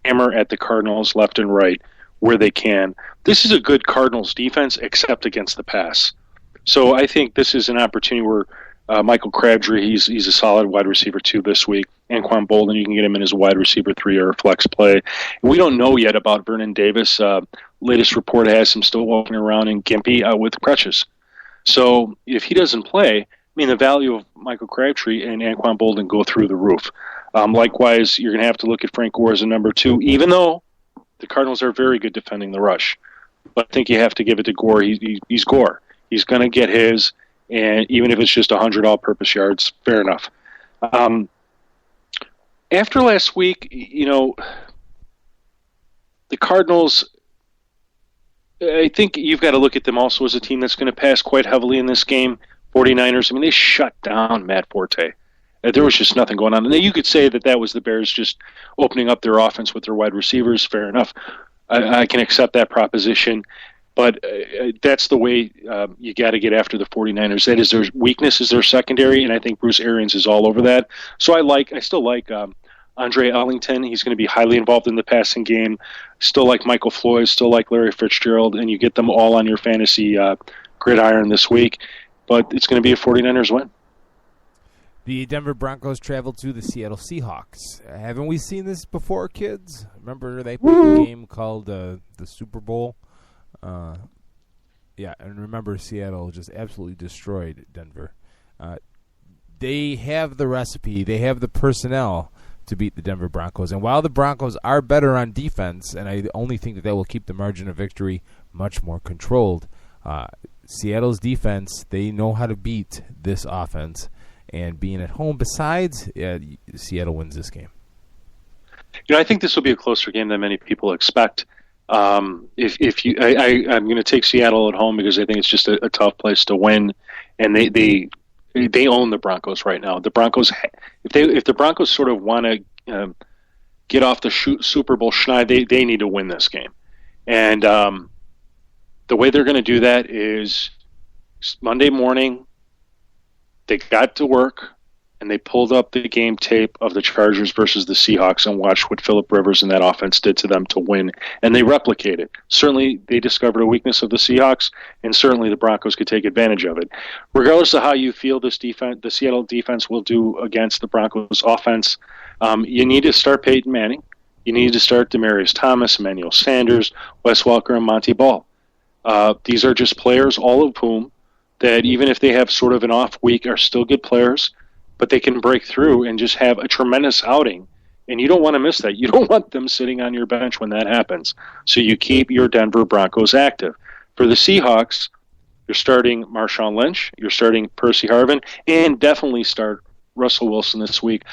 hammer at the Cardinals left and right where they can. This is a good Cardinals defense, except against the pass. So I think this is an opportunity where Michael Crabtree, he's a solid wide receiver 2 this week. Anquan Bolden, you can get him in as a wide receiver 3 or a flex play. We don't know yet about Vernon Davis. Latest report has him still walking around in gimpy with crutches. So if he doesn't play, I mean, the value of Michael Crabtree and Anquan Bolden go through the roof. Likewise, you're going to have to look at Frank Gore as a number 2, even though the Cardinals are very good defending the rush. But I think you have to give it to Gore. He's Gore. He's going to get his, and even if it's just 100 all-purpose yards, fair enough. After last week, the Cardinals, I think you've got to look at them also as a team that's going to pass quite heavily in this game. 49ers, I mean, they shut down Matt Forte. There was just nothing going on. And you could say that was the Bears just opening up their offense with their wide receivers. Fair enough. I can accept that proposition. But that's the way you got to get after the 49ers. That is, their weakness is their secondary, and I think Bruce Arians is all over that. So I still like Andre Ellington. He's going to be highly involved in the passing game. Still like Michael Floyd. Still like Larry Fitzgerald. And you get them all on your fantasy gridiron this week. But it's going to be a 49ers win. The Denver Broncos traveled to the Seattle Seahawks. Haven't we seen this before, kids? Remember they played a game called the Super Bowl? Yeah, and remember Seattle just absolutely destroyed Denver. They have the recipe. They have the personnel to beat the Denver Broncos. And while the Broncos are better on defense, and I only think that will keep the margin of victory much more controlled, Seattle's defense, they know how to beat this offense. And being at home, besides, Seattle wins this game. I think this will be a closer game than many people expect. I'm going to take Seattle at home because I think it's just a tough place to win, and they own the Broncos right now. The Broncos, if the Broncos sort of want to get off the Super Bowl schneid, they need to win this game, and the way they're going to do that is Monday morning. They got to work, and they pulled up the game tape of the Chargers versus the Seahawks and watched what Phillip Rivers and that offense did to them to win, and they replicated. Certainly, they discovered a weakness of the Seahawks, and certainly the Broncos could take advantage of it. Regardless of how you feel this defense, the Seattle defense will do against the Broncos offense, you need to start Peyton Manning. You need to start Demaryius Thomas, Emmanuel Sanders, Wes Welker, and Monty Ball. These are just players, all of whom, that even if they have sort of an off week, are still good players, but they can break through and just have a tremendous outing. And you don't want to miss that. You don't want them sitting on your bench when that happens. So you keep your Denver Broncos active. For the Seahawks, you're starting Marshawn Lynch, you're starting Percy Harvin, and definitely start Russell Wilson this week.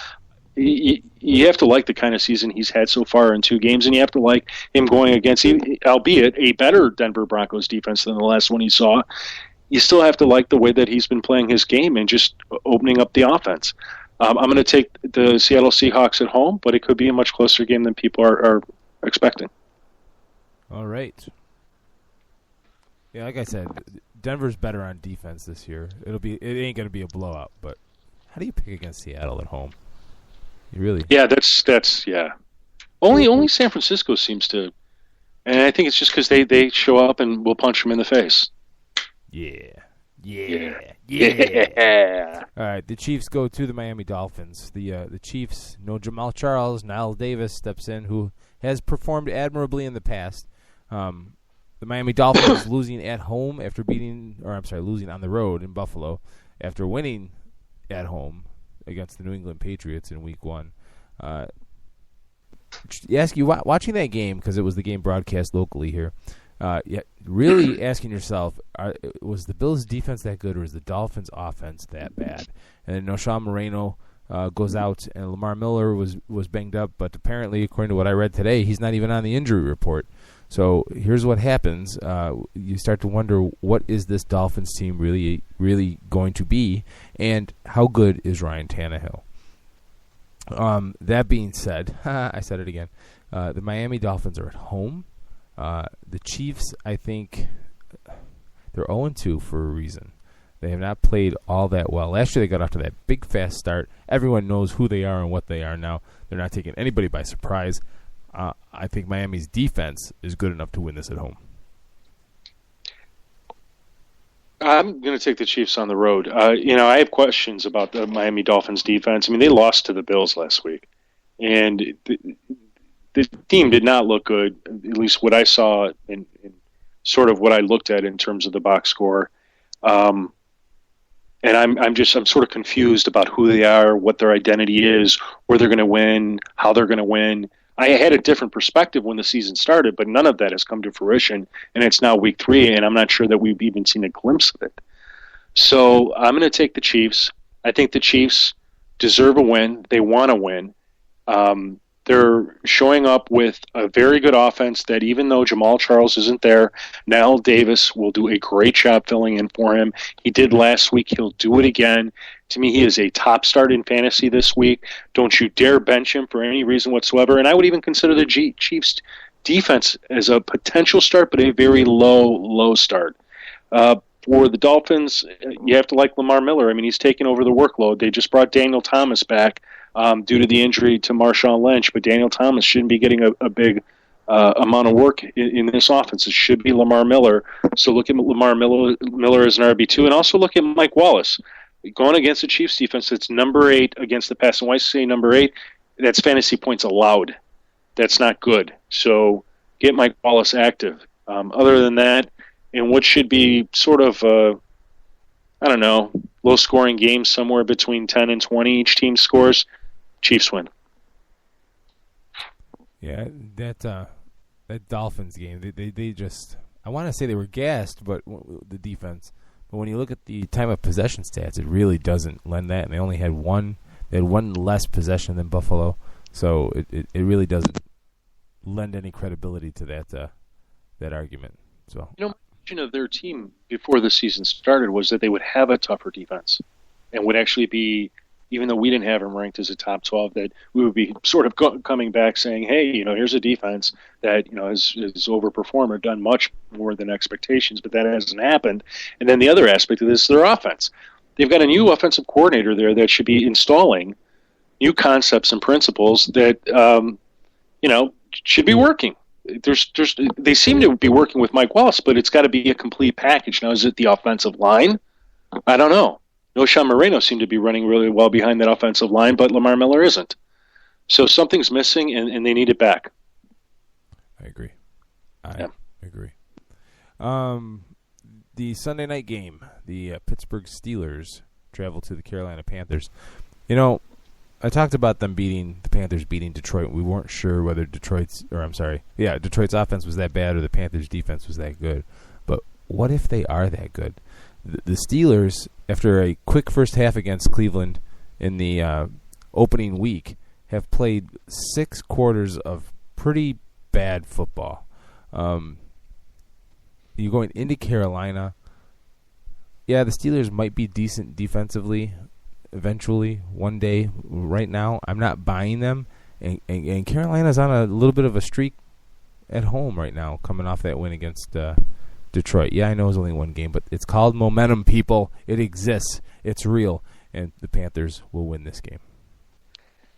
You have to like the kind of season he's had so far in 2 games, and you have to like him going against, albeit a better Denver Broncos defense than the last one he saw. You still have to like the way that he's been playing his game and just opening up the offense. I'm going to take the Seattle Seahawks at home, but it could be a much closer game than people are expecting. All right. Yeah, like I said, Denver's better on defense this year. It ain't going to be a blowout, but how do you pick against Seattle at home? You really? Yeah, that's yeah. Only San Francisco seems to, and I think it's just because they show up and we'll punch them in the face. Yeah. All right, the Chiefs go to the Miami Dolphins. The Chiefs, no Jamal Charles, Niall Davis steps in, who has performed admirably in the past. The Miami Dolphins losing at home after losing on the road in Buffalo after winning at home against the New England Patriots in Week 1. Watching that game, because it was the game broadcast locally here. Really asking yourself, was the Bills' defense that good, or is the Dolphins' offense that bad? And then Sean Moreno goes out, and Lamar Miller was banged up, but apparently, according to what I read today, he's not even on the injury report. So here's what happens. You start to wonder, what is this Dolphins team really, really going to be, and how good is Ryan Tannehill? That being said, I said it again, the Miami Dolphins are at home. The Chiefs, I think, they're 0-2 for a reason. They have not played all that well. Last year they got off to that big, fast start. Everyone knows who they are and what they are now. They're not taking anybody by surprise. I think Miami's defense is good enough to win this at home. I'm going to take the Chiefs on the road. I have questions about the Miami Dolphins defense. I mean, they lost to the Bills last week, and the team did not look good, at least what I saw in sort of what I looked at in terms of the box score. And I'm sort of confused about who they are, what their identity is, where they're going to win, how they're going to win. I had a different perspective when the season started, but none of that has come to fruition, and it's now week 3, and I'm not sure that we've even seen a glimpse of it. So I'm going to take the Chiefs. I think the Chiefs deserve a win. They want to win. They're showing up with a very good offense that even though Jamal Charles isn't there, Nell Davis will do a great job filling in for him. He did last week. He'll do it again. To me, he is a top start in fantasy this week. Don't you dare bench him for any reason whatsoever. And I would even consider the Chiefs' defense as a potential start, but a very low start. For the Dolphins, you have to like Lamar Miller. I mean, he's taken over the workload. They just brought Daniel Thomas back due to the injury to Marshawn Lynch, but Daniel Thomas shouldn't be getting a big amount of work in this offense. It should be Lamar Miller. So look at Lamar Miller as an RB2, and also look at Mike Wallace. Going against the Chiefs defense, that's number 8 against the pass. And why I say number 8, that's fantasy points allowed. That's not good. So get Mike Wallace active. Other than that, in what should be sort of, low-scoring game somewhere between 10 and 20 each team scores, Chiefs win. Yeah, that Dolphins game, they just, I want to say they were gassed, but the defense. But when you look at the time of possession stats, it really doesn't lend that. And they only had one less possession than Buffalo, so it really doesn't lend any credibility to that argument. So my vision of their team before the season started was that they would have a tougher defense and would actually be, even though we didn't have them ranked as a top 12, that we would be sort of coming back saying, hey, here's a defense that, has overperformed or done much more than expectations, but that hasn't happened. And then the other aspect of this is their offense. They've got a new offensive coordinator there that should be installing new concepts and principles that, should be working. They seem to be working with Mike Wallace, but it's got to be a complete package. Now, is it the offensive line? I don't know. Sean Moreno seemed to be running really well behind that offensive line, but Lamar Miller isn't. So something's missing, and they need it back. I agree. I agree. The Sunday night game, the Pittsburgh Steelers travel to the Carolina Panthers. I talked about the Panthers beating Detroit. We weren't sure whether Detroit's offense was that bad or the Panthers' defense was that good. But what if they are that good? The Steelers, after a quick first half against Cleveland in the opening week, have played 6 quarters of pretty bad football. You're going into Carolina. Yeah, the Steelers might be decent defensively eventually, one day. Right now, I'm not buying them. And Carolina's on a little bit of a streak at home right now, coming off that win against Detroit. Yeah, I know it's only one game, but it's called momentum, people. It exists. It's real. And the Panthers will win this game.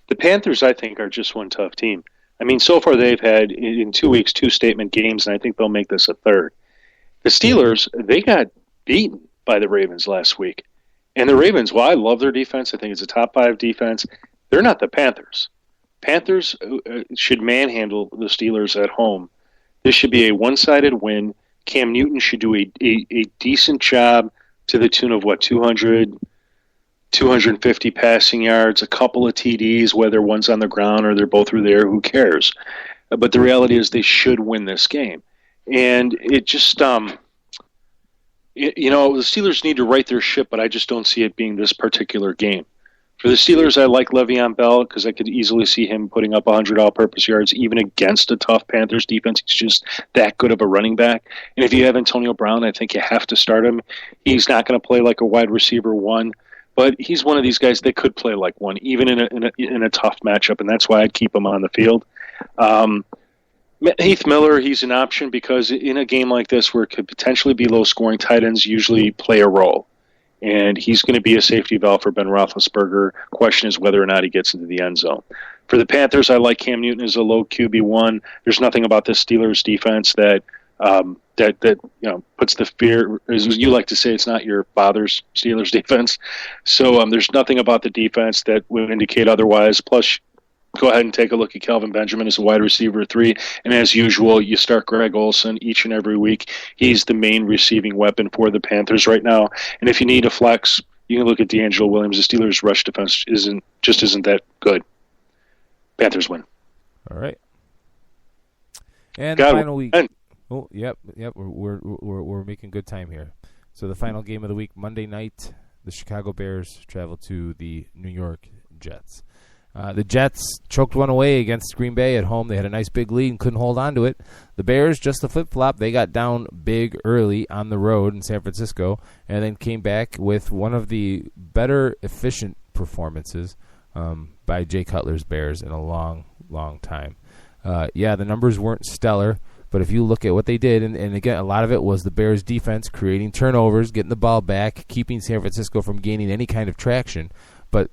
The Panthers, I think, are just one tough team. I mean, so far they've had, in 2 weeks, 2 statement games, and I think they'll make this a third. The Steelers, they got beaten by the Ravens last week. And the Ravens, I love their defense. I think it's a top 5 defense. They're not the Panthers. Panthers should manhandle the Steelers at home. This should be a one-sided win. Cam Newton should do a decent job to the tune of, 200, 250 passing yards, a couple of TDs, whether one's on the ground or they're both through there, who cares? But the reality is they should win this game. And it just, the Steelers need to right their ship, but I just don't see it being this particular game. For the Steelers, I like Le'Veon Bell because I could easily see him putting up 100 all-purpose yards even against a tough Panthers defense. He's just that good of a running back. And if you have Antonio Brown, I think you have to start him. He's not going to play like a wide receiver 1, but he's one of these guys that could play like one, even in a tough matchup, and that's why I'd keep him on the field. Heath Miller, he's an option because in a game like this where it could potentially be low-scoring, tight ends usually play a role. And he's going to be a safety valve for Ben Roethlisberger. Question is whether or not he gets into the end zone. For the Panthers, I like Cam Newton as a low QB1. There's nothing about the Steelers defense that puts the fear, as you like to say, it's not your father's Steelers defense. So there's nothing about the defense that would indicate otherwise. Plus, go ahead and take a look at Kelvin Benjamin as a wide receiver 3. And as usual, you start Greg Olsen each and every week. He's the main receiving weapon for the Panthers right now. And if you need a flex, you can look at D'Angelo Williams. The Steelers' rush defense isn't that good. Panthers win. All right. And the final week. Oh, yep. We're making good time here. So the final game of the week, Monday night, the Chicago Bears travel to the New York Jets. The Jets choked one away against Green Bay at home. They had a nice big lead and couldn't hold on to it. The Bears, just a flip-flop, they got down big early on the road in San Francisco and then came back with one of the better efficient performances by Jay Cutler's Bears in a long, long time. The numbers weren't stellar, but if you look at what they did, and again, a lot of it was the Bears' defense creating turnovers, getting the ball back, keeping San Francisco from gaining any kind of traction, but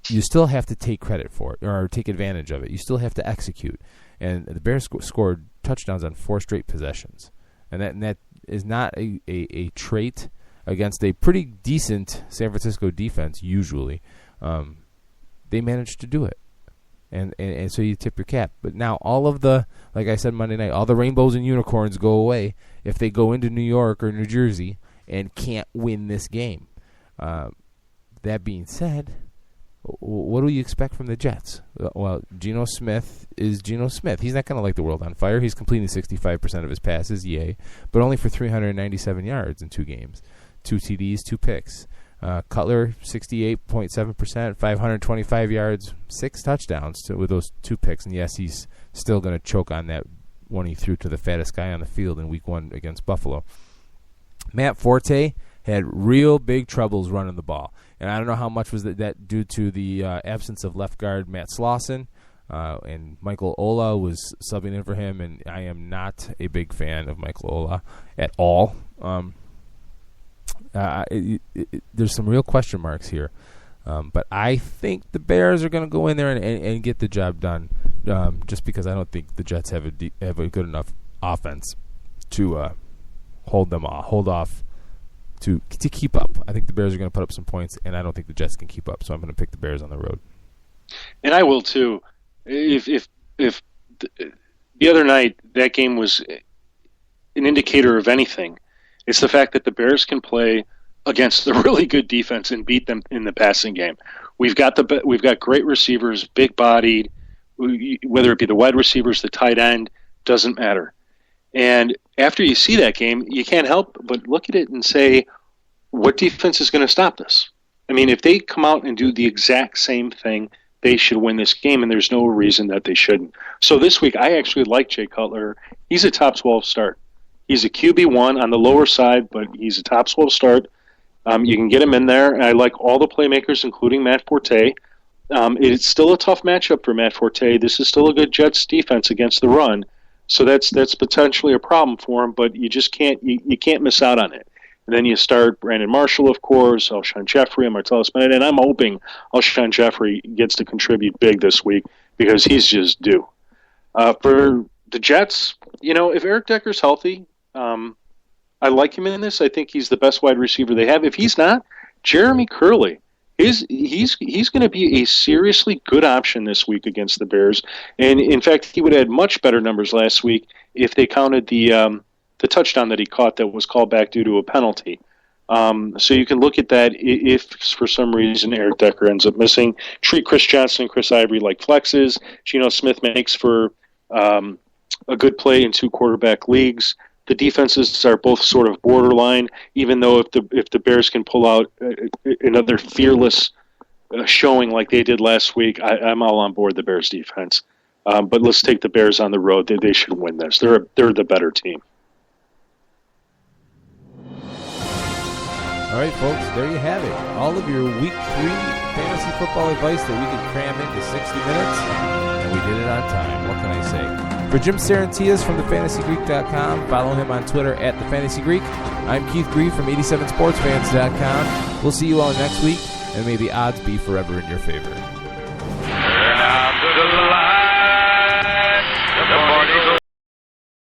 you still have to take credit for it or take advantage of it. You still have to execute. And the Bears scored touchdowns on 4 straight possessions. And that is not a trait against a pretty decent San Francisco defense usually. They managed to do it. And so you tip your cap. But now all of the, like I said Monday night, all the rainbows and unicorns go away if they go into New York or New Jersey and can't win this game. That being said, what do you expect from the Jets? Well, Geno Smith is Geno Smith. He's not going to light the world on fire. He's completing 65% of his passes, yay, but only for 397 yards in 2 games. 2 TDs, 2 picks. Cutler, 68.7%, 525 yards, 6 touchdowns with those 2 picks. And yes, he's still going to choke on that one he threw to the fattest guy on the field in Week 1 against Buffalo. Matt Forte had real big troubles running the ball. And I don't know how much was that due to the absence of left guard Matt Slauson, and Michael Ola was subbing in for him, and I am not a big fan of Michael Ola at all. There's some real question marks here. But I think the Bears are going to go in there and get the job done, just because I don't think the Jets have a good enough offense to hold off to keep up. I think the Bears are going to put up some points, and I don't think the Jets can keep up. So I'm going to pick the Bears on the road. And I will too. If the other night that game was an indicator of anything, it's the fact that the Bears can play against a really good defense and beat them in the passing game. We've got great receivers, big bodied, whether it be the wide receivers, the tight end, doesn't matter. And after you see that game, you can't help but look at it and say, what defense is going to stop this? I mean, if they come out and do the exact same thing, they should win this game, and there's no reason that they shouldn't. So this week, I actually like Jay Cutler. He's a top 12 start. He's a QB1 on the lower side, but he's a top 12 start. You can get him in there. And I like all the playmakers, including Matt Forte. It's still a tough matchup for Matt Forte. This is still a good Jets defense against the run. So that's potentially a problem for him, but you just can't miss out on it. And then you start Brandon Marshall, of course, Alshon Jeffrey, and Martellus Bennett, and I'm hoping Alshon Jeffrey gets to contribute big this week because he's just due. For the Jets, if Eric Decker's healthy, I like him in this. I think he's the best wide receiver they have. If he's not, Jeremy Curley. He's going to be a seriously good option this week against the Bears, and in fact, he would have had much better numbers last week if they counted the touchdown that he caught that was called back due to a penalty. So you can look at that if for some reason Eric Decker ends up missing. Treat Chris Johnson and Chris Ivory like flexes. Geno Smith makes for a good play in 2 quarterback leagues. The defenses are both sort of borderline, even though if the Bears can pull out another fearless showing like they did last week, I'm all on board the Bears defense. But let's take the Bears on the road. They should win this. They're the better team. All right, folks, there you have it. All of your Week 3 fantasy football advice that we could cram into 60 minutes, and we did it on time. What can I say? For Jim Saranteas from thefantasygreek.com, follow him on Twitter at thefantasygreek. I'm Keith Grieve from 87sportsfans.com. We'll see you all next week, and may the odds be forever in your favor.